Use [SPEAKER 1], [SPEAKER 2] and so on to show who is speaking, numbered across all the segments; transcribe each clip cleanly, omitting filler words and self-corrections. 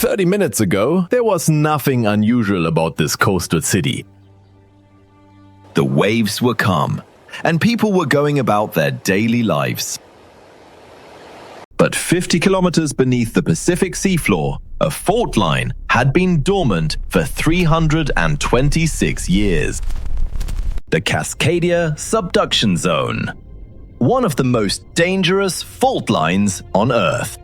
[SPEAKER 1] 30 minutes ago, there was nothing unusual about this coastal city.
[SPEAKER 2] The waves were calm, and people were going about their daily lives. But 50 kilometers beneath the Pacific seafloor, a fault line had been dormant for 326 years. The Cascadia Subduction Zone, one of the most dangerous fault lines on Earth.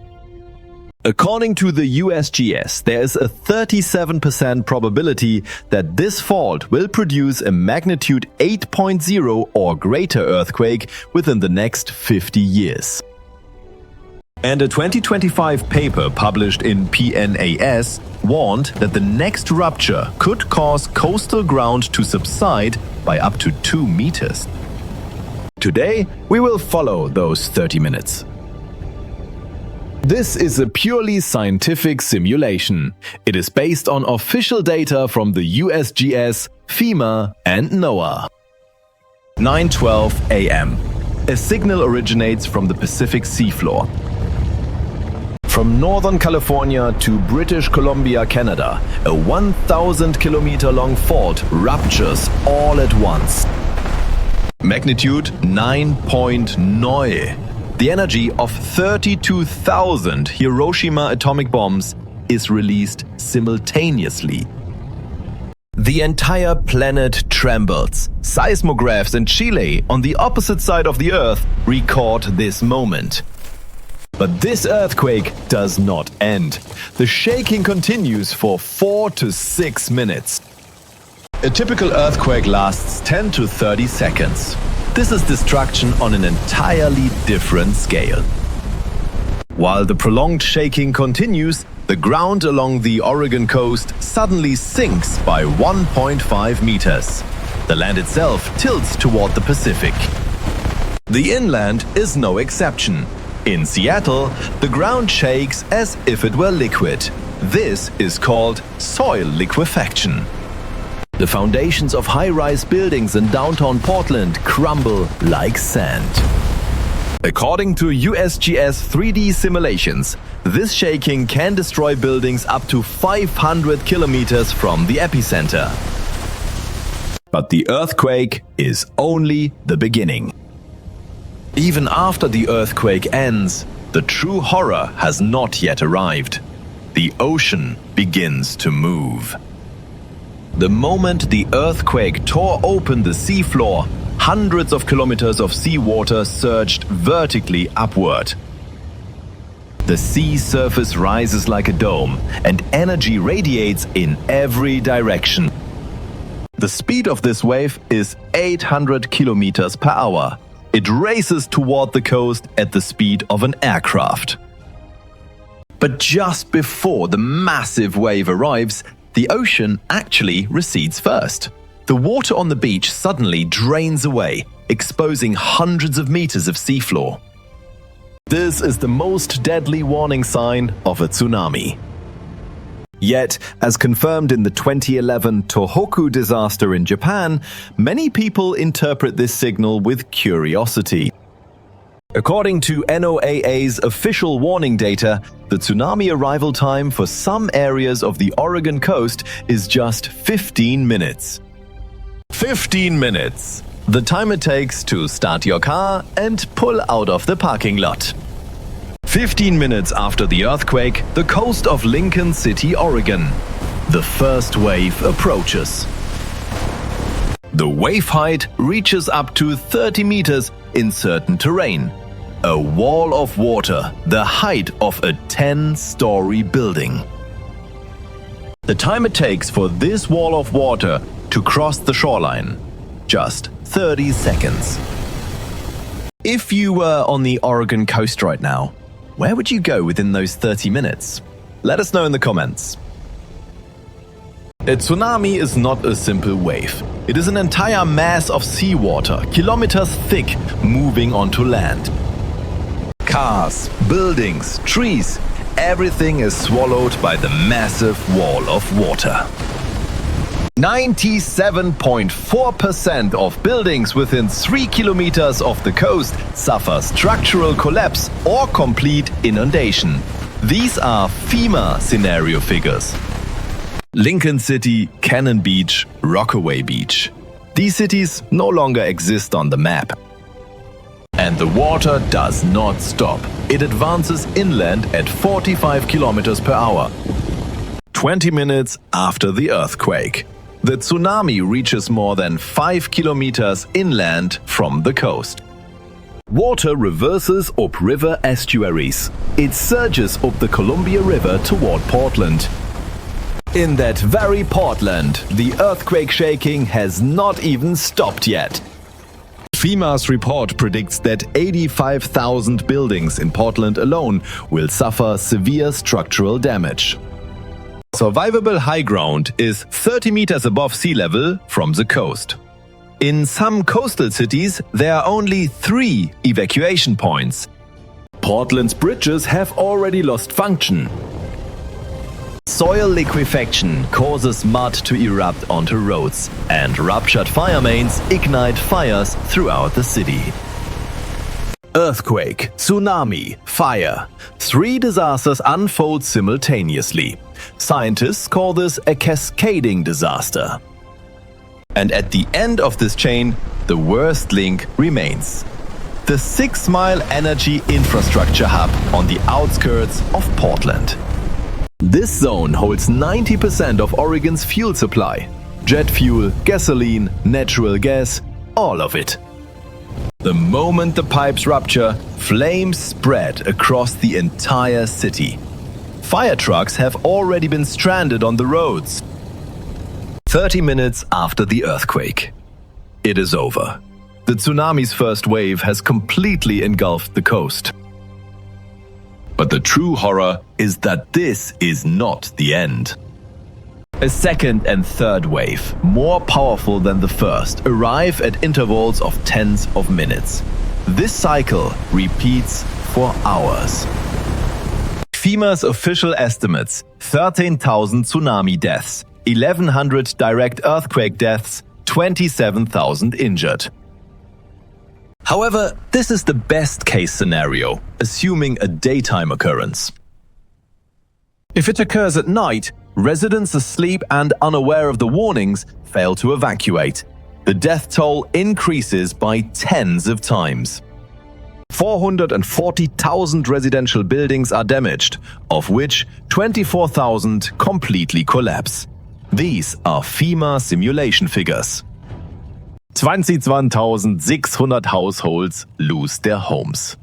[SPEAKER 2] According to the USGS, there is a 37% probability that this fault will produce a magnitude 8.0 or greater earthquake within the next 50 years. And a 2025 paper published in PNAS warned that the next rupture could cause coastal ground to subside by up to 2 meters. Today, we will follow those 30 minutes. This is a purely scientific simulation. It is based on official data from the USGS, FEMA and NOAA. 9:12 a.m. A signal originates from the Pacific seafloor. From Northern California to British Columbia, Canada, a 1,000-kilometer-long fault ruptures all at once. Magnitude 9.0. The energy of 32,000 Hiroshima atomic bombs is released simultaneously. The entire planet trembles. Seismographs in Chile, on the opposite side of the Earth, record this moment. But this earthquake does not end. The shaking continues for 4 to 6 minutes. A typical earthquake lasts 10 to 30 seconds. This is destruction on an entirely different scale. While the prolonged shaking continues, the ground along the Oregon coast suddenly sinks by 1.5 meters. The land itself tilts toward the Pacific. The inland is no exception. In Seattle, the ground shakes as if it were liquid. This is called soil liquefaction. The foundations of high-rise buildings in downtown Portland crumble like sand. According to USGS 3D simulations, this shaking can destroy buildings up to 500 kilometers from the epicenter. But the earthquake is only the beginning. Even after the earthquake ends, the true horror has not yet arrived. The ocean begins to move. The moment the earthquake tore open the seafloor, hundreds of kilometers of seawater surged vertically upward. The sea surface rises like a dome, and energy radiates in every direction. The speed of this wave is 800 kilometers per hour. It races toward the coast at the speed of an aircraft. But just before the massive wave arrives, the ocean actually recedes first. The water on the beach suddenly drains away, exposing hundreds of meters of seafloor. This is the most deadly warning sign of a tsunami. Yet, as confirmed in the 2011 Tohoku disaster in Japan, many people interpret this signal with curiosity. According to NOAA's official warning data, the tsunami arrival time for some areas of the Oregon coast is just 15 minutes. 15 minutes! The time it takes to start your car and pull out of the parking lot. 15 minutes after the earthquake, the coast of Lincoln City, Oregon. The first wave approaches. The wave height reaches up to 30 meters in certain terrain. A wall of water, the height of a 10-story building. The time it takes for this wall of water to cross the shoreline, just 30 seconds. If you were on the Oregon coast right now, where would you go within those 30 minutes? Let us know in the comments. A tsunami is not a simple wave. It is an entire mass of seawater, kilometers thick, moving onto land. Cars, buildings, trees, everything is swallowed by the massive wall of water. 97.4% of buildings within 3 kilometers of the coast suffer structural collapse or complete inundation. These are FEMA scenario figures. Lincoln City, Cannon Beach, Rockaway Beach. These cities no longer exist on the map. And the water does not stop. It advances inland at 45 kilometers per hour. 20 minutes after the earthquake, the tsunami reaches more than 5 kilometers inland from the coast. Water reverses up river estuaries. It surges up the Columbia River toward Portland. In that very Portland, the earthquake shaking has not even stopped yet. FEMA's report predicts that 85,000 buildings in Portland alone will suffer severe structural damage. Survivable high ground is 30 meters above sea level from the coast. In some coastal cities, there are only 3 evacuation points. Portland's bridges have already lost function. Soil liquefaction causes mud to erupt onto roads, and ruptured fire mains ignite fires throughout the city. Earthquake, tsunami, fire. 3 disasters unfold simultaneously. Scientists call this a cascading disaster. And at the end of this chain, the worst link remains. The 6-mile energy infrastructure hub on the outskirts of Portland. This zone holds 90% of Oregon's fuel supply. Jet fuel, gasoline, natural gas, all of it. The moment the pipes rupture, flames spread across the entire city. Fire trucks have already been stranded on the roads. 30 minutes after the earthquake. It is over. The tsunami's first wave has completely engulfed the coast. But the true horror is that this is not the end. A second and third wave, more powerful than the first, arrive at intervals of tens of minutes. This cycle repeats for hours. FEMA's official estimates: 13,000 tsunami deaths, 1,100 direct earthquake deaths, 27,000 injured. However, this is the best-case scenario, assuming a daytime occurrence. If it occurs at night, residents asleep and unaware of the warnings fail to evacuate. The death toll increases by tens of times. 440,000 residential buildings are damaged, of which 24,000 completely collapse. These are FEMA simulation figures. 21,600 households lose their homes.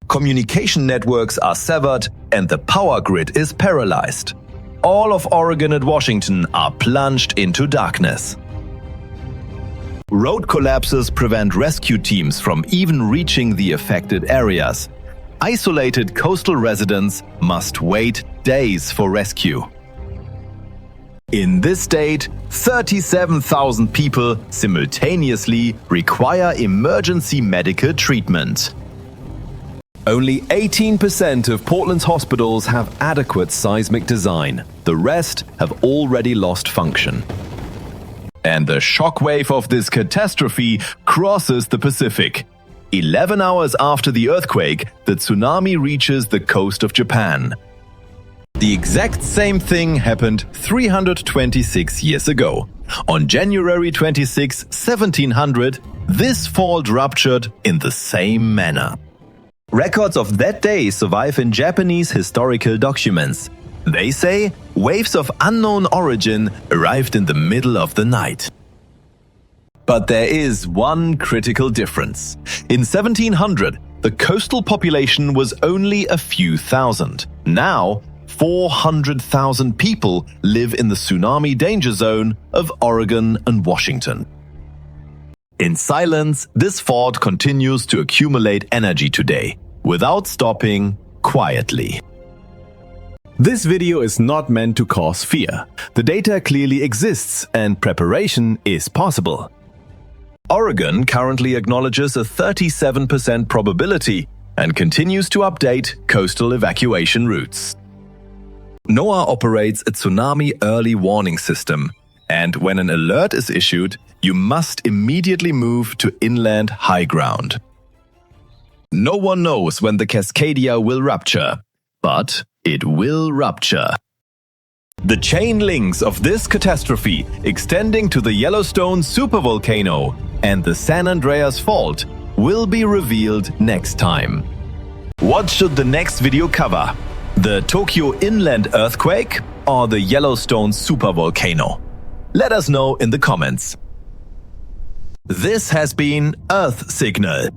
[SPEAKER 2] Communication networks are severed and the power grid is paralyzed. All of Oregon and Washington are plunged into darkness. Road collapses prevent rescue teams from even reaching the affected areas. Isolated coastal residents must wait days for rescue. In this state, 37,000 people simultaneously require emergency medical treatment. Only 18% of Portland's hospitals have adequate seismic design. The rest have already lost function. And the shockwave of this catastrophe crosses the Pacific. 11 hours after the earthquake, the tsunami reaches the coast of Japan. The exact same thing happened 326 years ago. On January 26, 1700, this fault ruptured in the same manner. Records of that day survive in Japanese historical documents. They say waves of unknown origin arrived in the middle of the night. But there is one critical difference. In 1700, the coastal population was only a few thousand. Now, 400,000 people live in the tsunami danger zone of Oregon and Washington. In silence, this fault continues to accumulate energy today, without stopping, quietly. This video is not meant to cause fear. The data clearly exists and preparation is possible. Oregon currently acknowledges a 37% probability and continues to update coastal evacuation routes. NOAA operates a tsunami early warning system, and when an alert is issued, you must immediately move to inland high ground. No one knows when the Cascadia will rupture,
[SPEAKER 1] but it will rupture.
[SPEAKER 2] The chain links of this catastrophe, extending to the Yellowstone supervolcano and the San Andreas Fault, will be revealed next time. What should the next video cover? The Tokyo Inland earthquake or the Yellowstone supervolcano? Let us know in the comments. This has been Earth Signal.